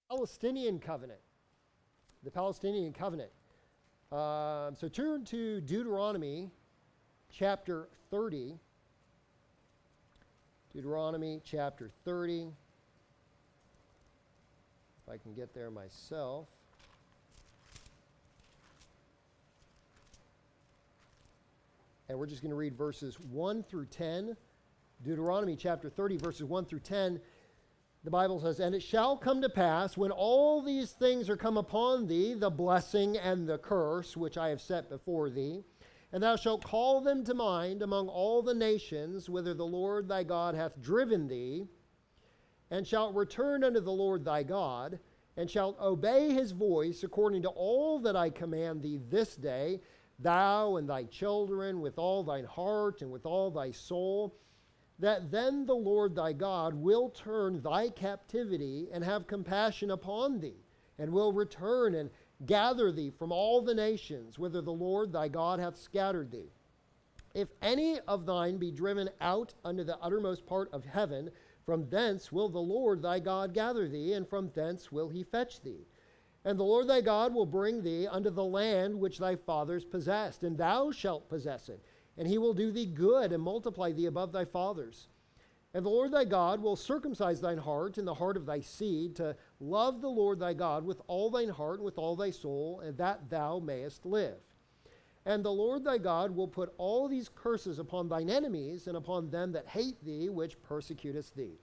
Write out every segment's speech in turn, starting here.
Palestinian covenant. The Palestinian covenant. So turn to Deuteronomy chapter 30. Deuteronomy chapter 30. If I can get there myself. And we're just going to read verses 1 through 10. Deuteronomy chapter 30, verses 1 through 10. The Bible says, "And it shall come to pass, when all these things are come upon thee, the blessing and the curse which I have set before thee, and thou shalt call them to mind among all the nations whither the Lord thy God hath driven thee, and shalt return unto the Lord thy God, and shalt obey his voice according to all that I command thee this day, thou and thy children with all thine heart and with all thy soul, that then the Lord thy God will turn thy captivity and have compassion upon thee, and will return and gather thee from all the nations whither the Lord thy God hath scattered thee. If any of thine be driven out unto the uttermost part of heaven, from thence will the Lord thy God gather thee, and from thence will he fetch thee. And the Lord thy God will bring thee unto the land which thy fathers possessed, and thou shalt possess it. And he will do thee good, and multiply thee above thy fathers. And the Lord thy God will circumcise thine heart and the heart of thy seed, to love the Lord thy God with all thine heart and with all thy soul, and that thou mayest live. And the Lord thy God will put all these curses upon thine enemies, and upon them that hate thee, which persecutest thee.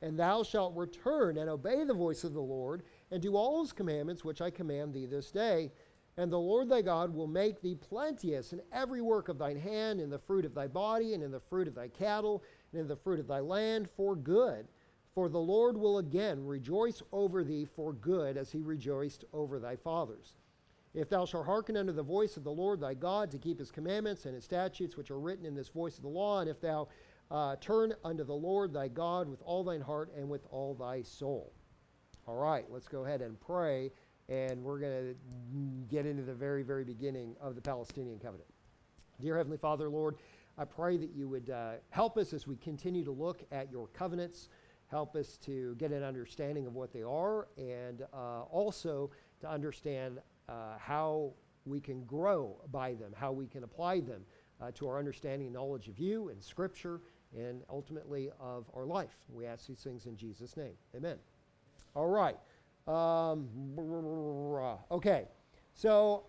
And thou shalt return and obey the voice of the Lord, and do all his commandments which I command thee this day. And the Lord thy God will make thee plenteous in every work of thine hand, in the fruit of thy body, and in the fruit of thy cattle, and in the fruit of thy land, for good. For the Lord will again rejoice over thee for good, as he rejoiced over thy fathers. If thou shalt hearken unto the voice of the Lord thy God, to keep his commandments and his statutes which are written in this voice of the law, and if thou turn unto the Lord thy God with all thine heart and with all thy soul." All right, let's go ahead and pray. And we're going to get into the very, very beginning of the Palestinian covenant. Dear Heavenly Father, Lord, I pray that you would help us as we continue to look at your covenants. Help us to get an understanding of what they are, and also to understand how we can grow by them, how we can apply them to our understanding and knowledge of you and Scripture, and ultimately of our life. We ask these things in Jesus' name. Amen. All right. Okay, so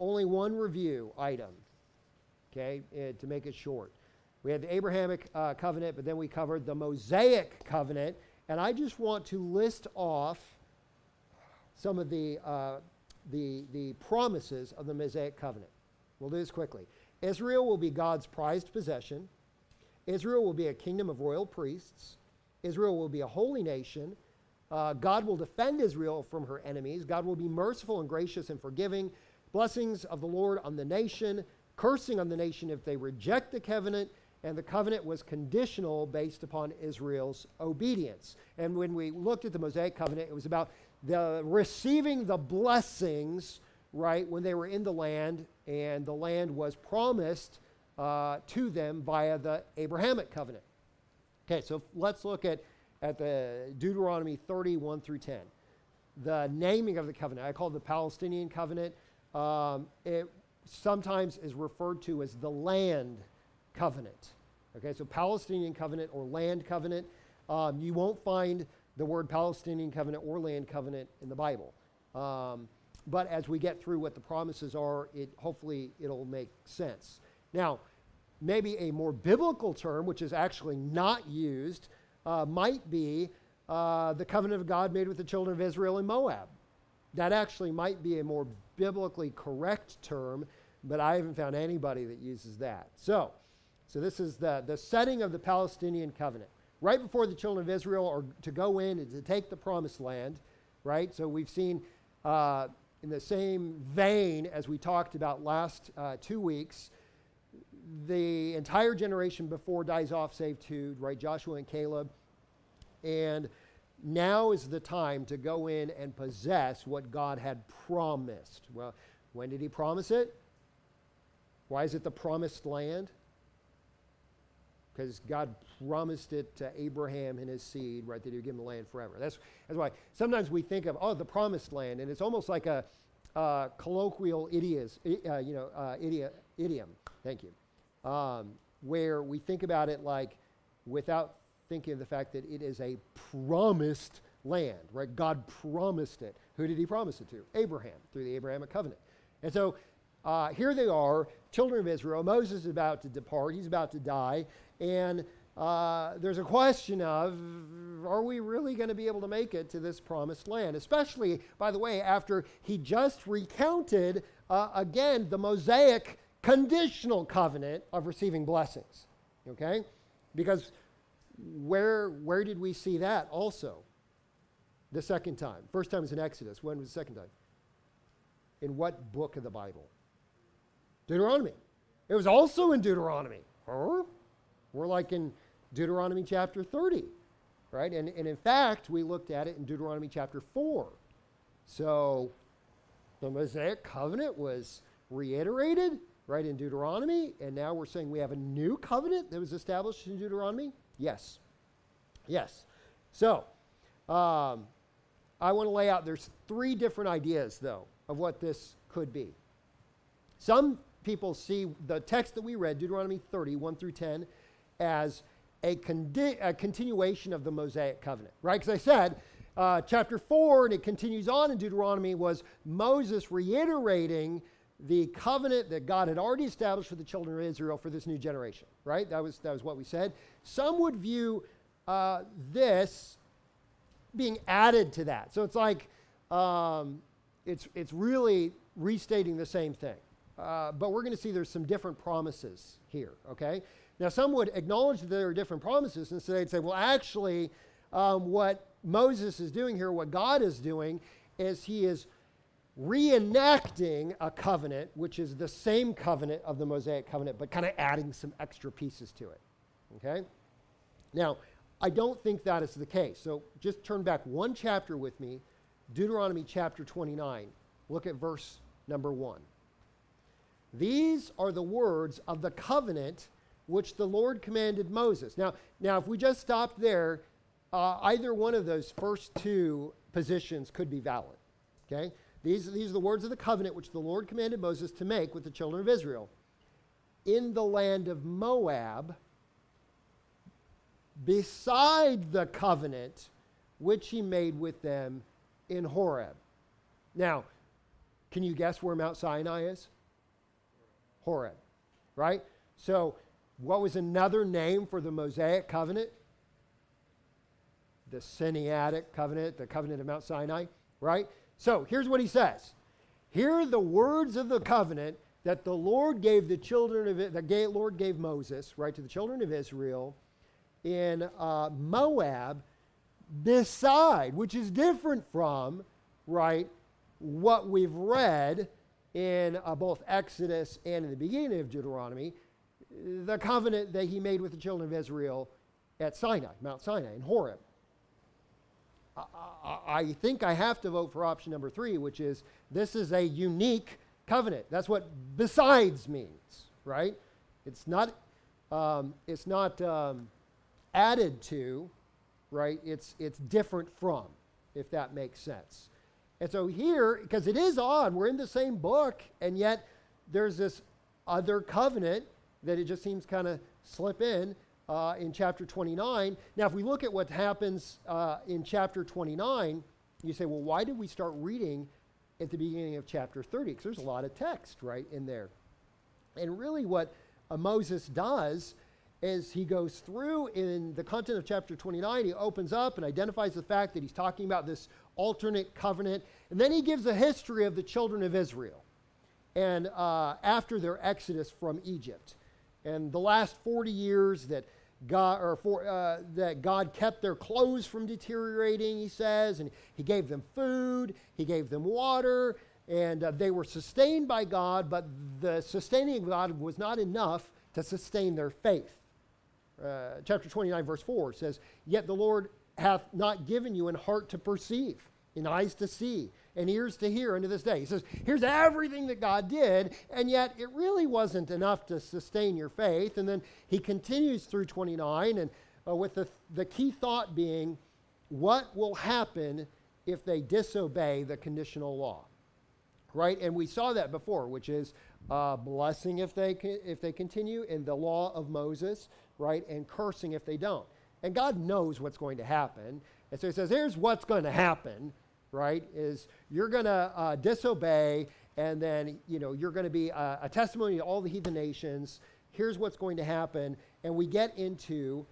only one review item, okay, to make it short. We had the Abrahamic covenant, but then we covered the Mosaic covenant, and I just want to list off some of the promises of the Mosaic covenant. We'll do this quickly. Israel will be God's prized possession. Israel will be a kingdom of royal priests. Israel will be a holy nation. God will defend Israel from her enemies. God will be merciful and gracious and forgiving. Blessings of the Lord on the nation, cursing on the nation if they reject the covenant. And the covenant was conditional based upon Israel's obedience. And when we looked at the Mosaic covenant, it was about the receiving the blessings, right, when they were in the land, and the land was promised to them via the Abrahamic covenant. Okay, so let's look at the Deuteronomy 31 through 10. The naming of the covenant, I call it the Palestinian covenant. It sometimes is referred to as the land covenant. Okay, so Palestinian covenant or land covenant. You won't find the word Palestinian covenant or land covenant in the Bible. But as we get through what the promises are, hopefully it'll make sense. Now, maybe a more biblical term, which is actually not used, might be the covenant of God made with the children of Israel in Moab. That actually might be a more biblically correct term, but I haven't found anybody that uses that. So this is the setting of the Palestinian covenant. Right before the children of Israel are to go in and to take the promised land, right? So we've seen in the same vein as we talked about last 2 weeks, the entire generation before dies off save two, right? Joshua and Caleb. And now is the time to go in and possess what God had promised. Well, when did he promise it? Why is it the promised land? because God promised it to Abraham and his seed, right, that he would give him the land forever. That's why sometimes we think of, the promised land, and it's almost like a colloquial idiom, thank you, where we think about it like without thinking of the fact that it is a promised land, right? God promised it. Who did he promise it to? Abraham, through the Abrahamic covenant. And so here they are, children of Israel. Moses is about to depart. He's about to die. And there's a question of, are we really going to be able to make it to this promised land? Especially, by the way, after he just recounted, again, the Mosaic conditional covenant of receiving blessings. Okay? Because where did we see that also? The second time. First time was in Exodus. When was the second time? In what book of the Bible? Deuteronomy. It was also in Deuteronomy. Huh? We're like in Deuteronomy chapter 30, right? And in fact, we looked at it in Deuteronomy chapter 4. So the Mosaic covenant was reiterated, right, in Deuteronomy, and now we're saying we have a new covenant that was established in Deuteronomy? Yes. Yes. So, I want to lay out, there's 3 different ideas, though, of what this could be. Some people see the text that we read, Deuteronomy 30, 1 through 10, as a continuation of the Mosaic covenant, right? Because I said, chapter 4, and it continues on in Deuteronomy, was Moses reiterating the covenant that God had already established for the children of Israel for this new generation, right? That was what we said. Some would view this being added to that. So it's like, it's really restating the same thing. But we're going to see there's some different promises here, okay? Now, some would acknowledge that there are different promises, and so they'd say, well, actually, what Moses is doing here, what God is doing, is he is reenacting a covenant, which is the same covenant of the Mosaic covenant, but kind of adding some extra pieces to it, okay? Now, I don't think that is the case. So just turn back one chapter with me, Deuteronomy chapter 29. Look at verse number 1. These are the words of the covenant which the Lord commanded Moses. Now if we just stopped there, either one of those first 2 positions could be valid. Okay? These are the words of the covenant which the Lord commanded Moses to make with the children of Israel in the land of Moab, beside the covenant which he made with them in Horeb. Now, can you guess where Mount Sinai is? Horeb, right? So, what was another name for the Mosaic covenant? The Sinaitic covenant, the covenant of Mount Sinai, right? So, here's what he says. Here are the words of the covenant that the Lord gave the children of the Lord gave Moses, right, to the children of Israel in Moab, beside, which is different from, right, what we've read in both Exodus and in the beginning of Deuteronomy, the covenant that he made with the children of Israel at Sinai, Mount Sinai, in Horeb. I think I have to vote for option number 3, which is this is a unique covenant. That's what besides means, right? It's not added to, right? It's different from, if that makes sense. And so here, because it is odd, we're in the same book, and yet there's this other covenant that it just seems kind of slip in chapter 29. Now, if we look at what happens in chapter 29, you say, well, why did we start reading at the beginning of chapter 30? Because there's a lot of text right in there. And really what Moses does is he goes through in the content of chapter 29, he opens up and identifies the fact that he's talking about this alternate covenant, and then he gives a history of the children of Israel and after their exodus from Egypt. And the last 40 years that God kept their clothes from deteriorating, he says, and he gave them food, he gave them water, and they were sustained by God, but the sustaining of God was not enough to sustain their faith. Chapter 29, verse 4 says, "Yet the Lord hath not given you an heart to perceive, and eyes to see, and ears to hear unto this day. He says, here's everything that God did, and yet it really wasn't enough to sustain your faith. And then he continues through 29, and with the key thought being, what will happen if they disobey the conditional law? Right? And we saw that before, which is blessing if they continue in the law of Moses, right? And cursing if they don't. And God knows what's going to happen. And so he says, here's what's going to happen, right? Is you're going to disobey, and then, you're going to be a testimony to all the heathen nations. Here's what's going to happen. And we get into,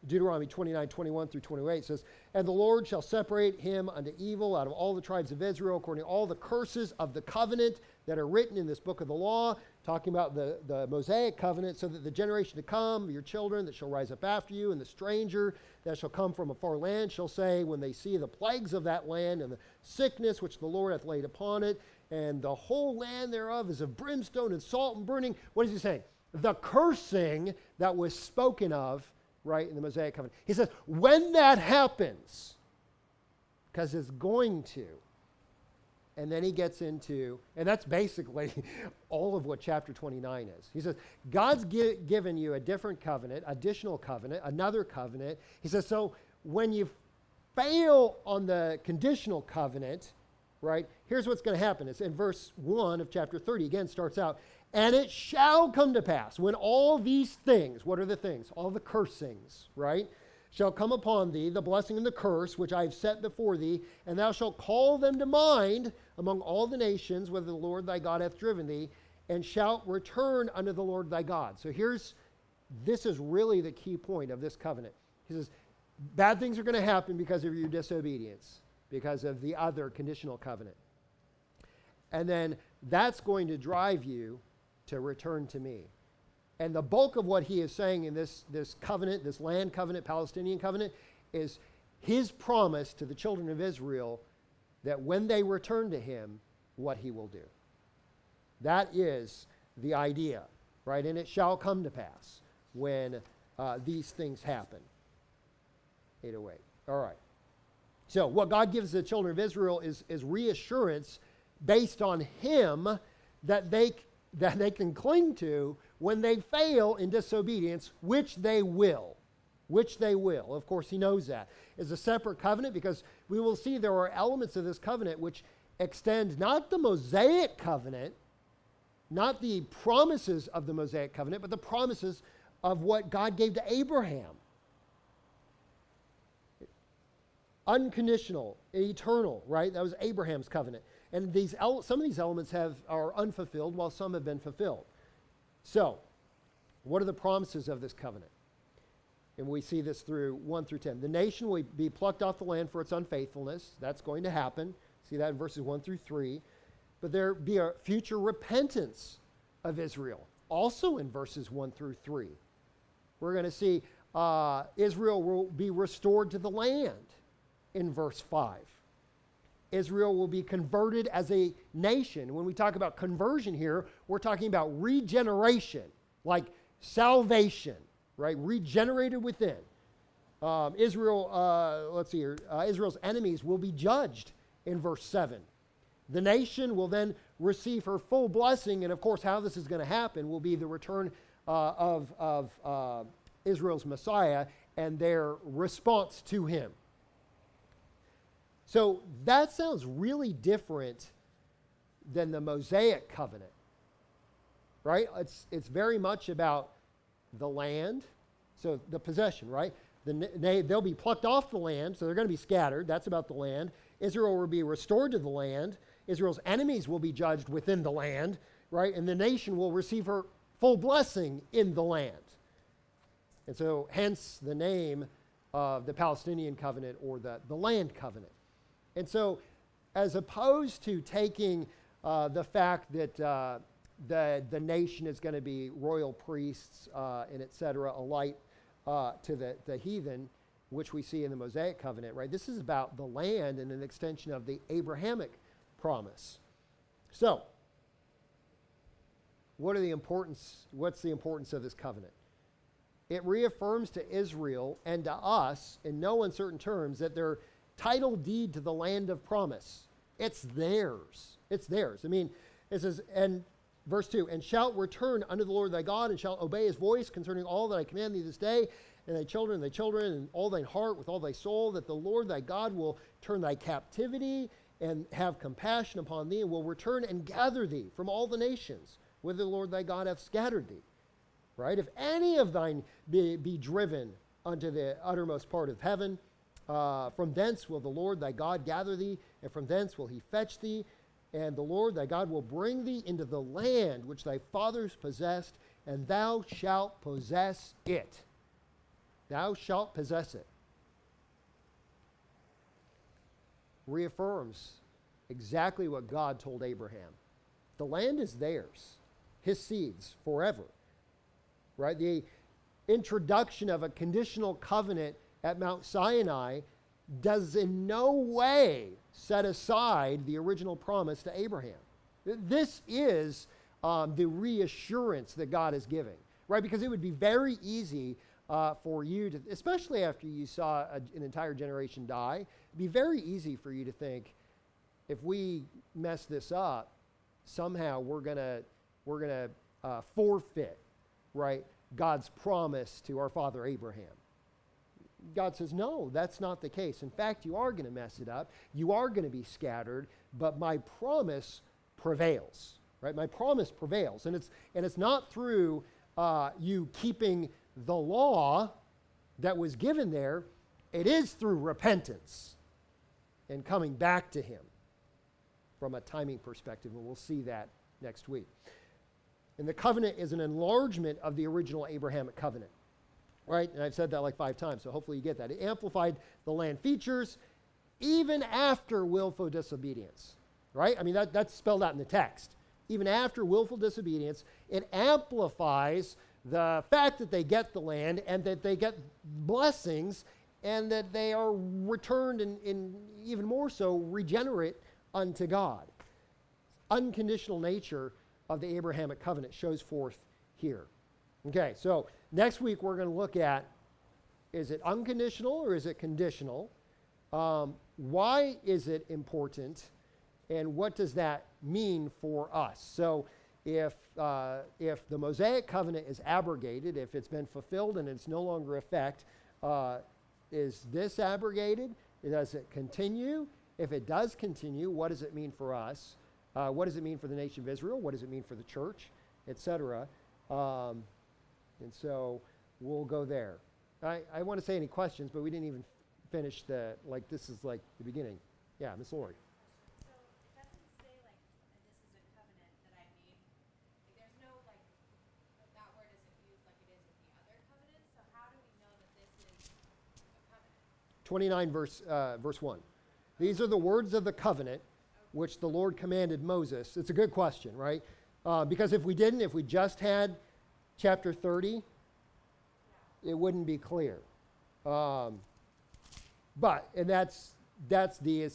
Deuteronomy 29, 21 through 28 says, and the Lord shall separate him unto evil out of all the tribes of Israel, according to all the curses of the covenant that are written in this book of the law, talking about the Mosaic covenant, so that the generation to come, your children that shall rise up after you, and the stranger that shall come from a far land shall say, when they see the plagues of that land and the sickness which the Lord hath laid upon it, and the whole land thereof is of brimstone and salt and burning. What is he saying? The cursing that was spoken of, right, in the Mosaic covenant. He says, when that happens, because it's going to, and then he gets into, and that's basically all of what chapter 29 is. He says, God's given you a different covenant, additional covenant, another covenant. He says, so when you fail on the conditional covenant, right, here's what's going to happen. It's in verse 1 of chapter 30, again, starts out, and it shall come to pass when all these things, what are the things? All the cursings, right? Shall come upon thee, the blessing and the curse, which I have set before thee, and thou shalt call them to mind among all the nations, whither the Lord thy God hath driven thee, and shalt return unto the Lord thy God. So this is really the key point of this covenant. He says, bad things are going to happen because of your disobedience, because of the other conditional covenant. And then that's going to drive you to return to me. And the bulk of what he is saying in this covenant, this land covenant, Palestinian covenant, is his promise to the children of Israel that when they return to him, what he will do. That is the idea, right? And it shall come to pass when these things happen. 808. All right. So what God gives the children of Israel is reassurance based on him that they can cling to when they fail in disobedience, which they will. Which they will. Of course, he knows that. It's a separate covenant because we will see there are elements of this covenant which extend not the Mosaic covenant, not the promises of the Mosaic covenant, but the promises of what God gave to Abraham. Unconditional, eternal, right? That was Abraham's covenant. And some of these elements are unfulfilled, while some have been fulfilled. So, what are the promises of this covenant? And we see this through 1 through 10. The nation will be plucked off the land for its unfaithfulness. That's going to happen. See that in verses 1 through 3. But there be a future repentance of Israel, also in verses 1 through 3. We're going to see Israel will be restored to the land in verse 5. Israel will be converted as a nation. When we talk about conversion here, we're talking about regeneration, like salvation, right? Regenerated within. Israel's enemies will be judged in verse 7. The nation will then receive her full blessing, and of course how this is going to happen will be the return of Israel's Messiah and their response to him. So that sounds really different than the Mosaic covenant, right? It's very much about the land, so the possession, right? They'll be plucked off the land, so they're going to be scattered. That's about the land. Israel will be restored to the land. Israel's enemies will be judged within the land, right? And the nation will receive her full blessing in the land. And so hence the name of the Palestinian covenant or the land covenant. And so as opposed to taking the fact that the nation is going to be royal priests and et cetera, alike to the heathen, which we see in the Mosaic covenant, right? This is about the land and an extension of the Abrahamic promise. So, what's the importance of this covenant? it reaffirms to Israel and to us in no uncertain terms that their title deed to the land of promise, it's theirs. It's theirs. I mean, it says, and verse 2, and shalt return unto the Lord thy God, and shalt obey his voice concerning all that I command thee this day, and thy children, and all thine heart with all thy soul, that the Lord thy God will turn thy captivity and have compassion upon thee, and will return and gather thee from all the nations, whither the Lord thy God hath scattered thee. Right? If any of thine be driven unto the uttermost part of heaven, from thence will the Lord thy God gather thee, and from thence will he fetch thee, and the Lord thy God will bring thee into the land which thy fathers possessed, and thou shalt possess it. Thou shalt possess it. Reaffirms exactly what God told Abraham. The land is theirs, his seeds, forever. Right? The introduction of a conditional covenant at Mount Sinai does in no way set aside the original promise to Abraham. This is the reassurance that God is giving, right? Because it would be very easy for you to, especially after you saw an entire generation die, it'd be very easy for you to think, if we mess this up, somehow we're gonna forfeit, right, God's promise to our father Abraham. God says, no, that's not the case. In fact, you are going to mess it up. You are going to be scattered, but my promise prevails, right? My promise prevails. And it's not through you keeping the law that was given there. It is through repentance and coming back to him from a timing perspective, and we'll see that next week. And the covenant is an enlargement of the original Abrahamic covenant. Right? And I've said that like 5 times, so hopefully you get that. It amplified the land features even after willful disobedience. Right? I mean, that's spelled out in the text. Even after willful disobedience, it amplifies the fact that they get the land and that they get blessings and that they are returned in even more so regenerate unto God. Unconditional nature of the Abrahamic covenant shows forth here. Okay, so next week we're going to look at, is it unconditional or is it conditional? Why is it important? And what does that mean for us? So if the Mosaic covenant is abrogated, if it's been fulfilled and it's no longer effect, is this abrogated? Does it continue? If it does continue, what does it mean for us? What does it mean for the nation of Israel? What does it mean for the church, etc.? And so we'll go there. I want to say any questions, but we didn't even finish this is like the beginning. Yeah, Miss Lori. So it doesn't say this is a covenant that I made. There's no that word isn't used like it is with the other covenants. So how do we know that this is a covenant? 29 verse 1. These are the words of the covenant which the Lord commanded Moses. It's a good question, right? Because if we just had chapter 30, it wouldn't be clear. And that's the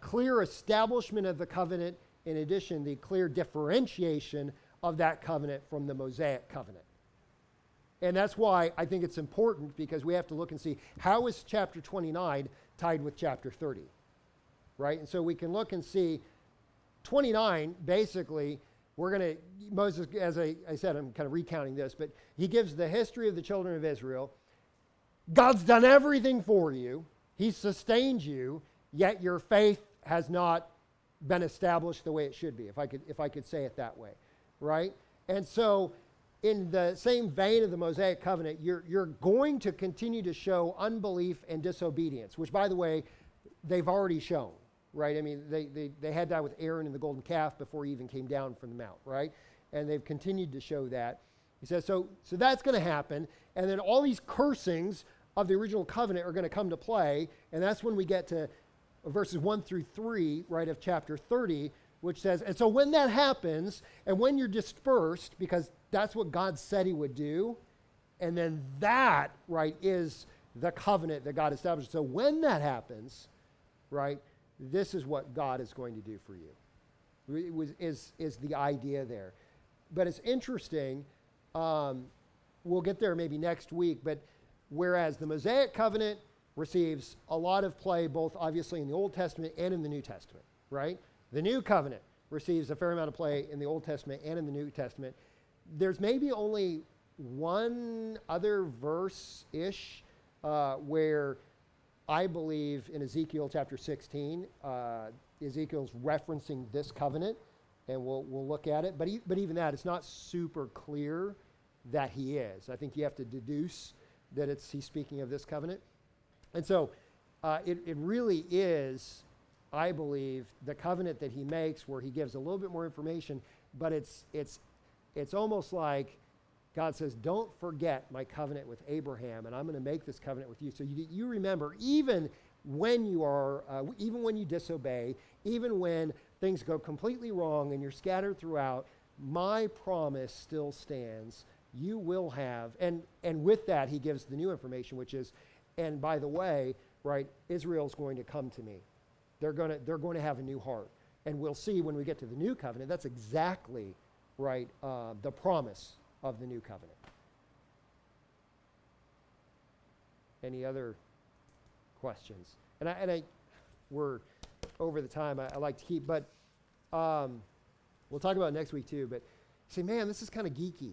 clear establishment of the covenant, in addition, the clear differentiation of that covenant from the Mosaic covenant. And that's why I think it's important, because we have to look and see, how is chapter 29 tied with chapter 30? Right? And so we can look and see 29, basically, Moses, as I said, I'm kind of recounting this, but he gives the history of the children of Israel. God's done everything for you. He's sustained you, yet your faith has not been established the way it should be, if I could say it that way, right? And so in the same vein of the Mosaic covenant, you're going to continue to show unbelief and disobedience, which, by the way, they've already shown. Right? I mean, they had that with Aaron and the golden calf before he even came down from the mount, right? And they've continued to show that. He says, so that's going to happen. And then all these cursings of the original covenant are going to come to play. And that's when we get to verses 1 through 3, right, of chapter 30, which says, and so when that happens, and when you're dispersed, because that's what God said he would do, and then that, right, is the covenant that God established. So when that happens, right, this is what God is going to do for you, is the idea there. But it's interesting, we'll get there maybe next week, but whereas the Mosaic covenant receives a lot of play, both obviously in the Old Testament and in the New Testament, right? The New Covenant receives a fair amount of play in the Old Testament and in the New Testament. There's maybe only one other verse-ish where I believe in Ezekiel chapter 16, Ezekiel's referencing this covenant, and we'll look at it. But even that, it's not super clear that he is. I think you have to deduce that he's speaking of this covenant. And so it really is, I believe, the covenant that he makes where he gives a little bit more information, but it's almost like God says, don't forget my covenant with Abraham, and I'm going to make this covenant with you. So you remember, even when you disobey, even when things go completely wrong and you're scattered throughout, my promise still stands. You will have, and with that, he gives the new information, which is, and by the way, right, Israel's going to come to me. They're going to have a new heart. And we'll see when we get to the new covenant, that's exactly, right, the promise of the new covenant. Any other questions? And we're over the time I like to keep, but we'll talk about it next week too. But say, man, this is kind of geeky.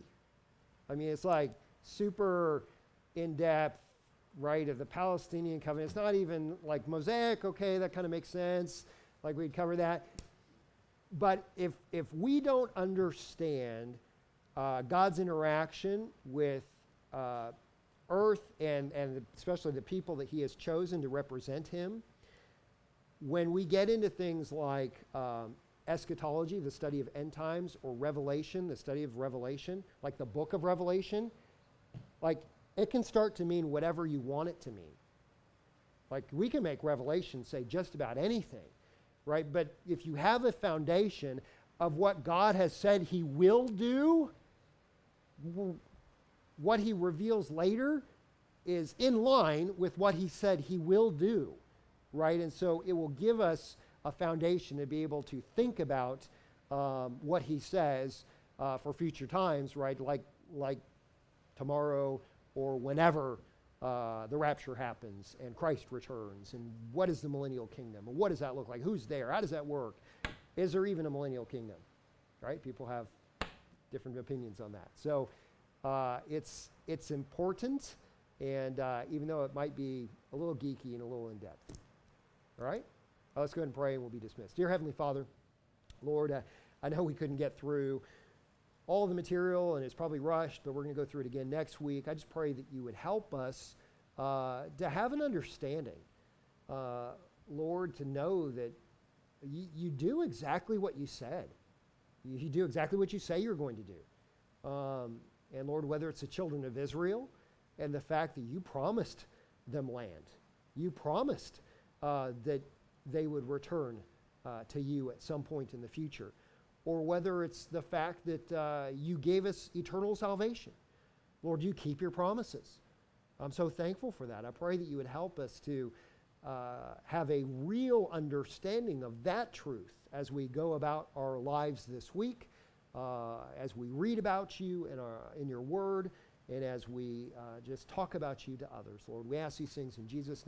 I mean, it's like super in-depth, right, of the Palestinian covenant. It's not even like Mosaic, okay, that kind of makes sense, like we'd cover that. But if we don't understand God's interaction with earth and especially the people that he has chosen to represent him, when we get into things like eschatology, the study of end times, or Revelation, the study of Revelation, like the book of Revelation, like it can start to mean whatever you want it to mean. Like we can make Revelation say just about anything, right? But if you have a foundation of what God has said he will do, what he reveals later is in line with what he said he will do, right? And so it will give us a foundation to be able to think about what he says for future times, right? Like tomorrow or whenever the rapture happens and Christ returns, and what is the millennial kingdom, and what does that look like? Who's there? How does that work? Is there even a millennial kingdom? Right? People have different opinions on that. So it's important, and even though it might be a little geeky and a little in-depth. All right? Let's go ahead and pray and we'll be dismissed. Dear Heavenly Father, Lord, I know we couldn't get through all the material and it's probably rushed, but we're going to go through it again next week. I just pray that you would help us to have an understanding, Lord, to know that you do exactly what you said. You do exactly what you say you're going to do. And Lord, whether it's the children of Israel and the fact that you promised them land, you promised that they would return to you at some point in the future, or whether it's the fact that you gave us eternal salvation. Lord, you keep your promises. I'm so thankful for that. I pray that you would help us to have a real understanding of that truth as we go about our lives this week, as we read about you in your word, and as we just talk about you to others. Lord, we ask these things in Jesus' name.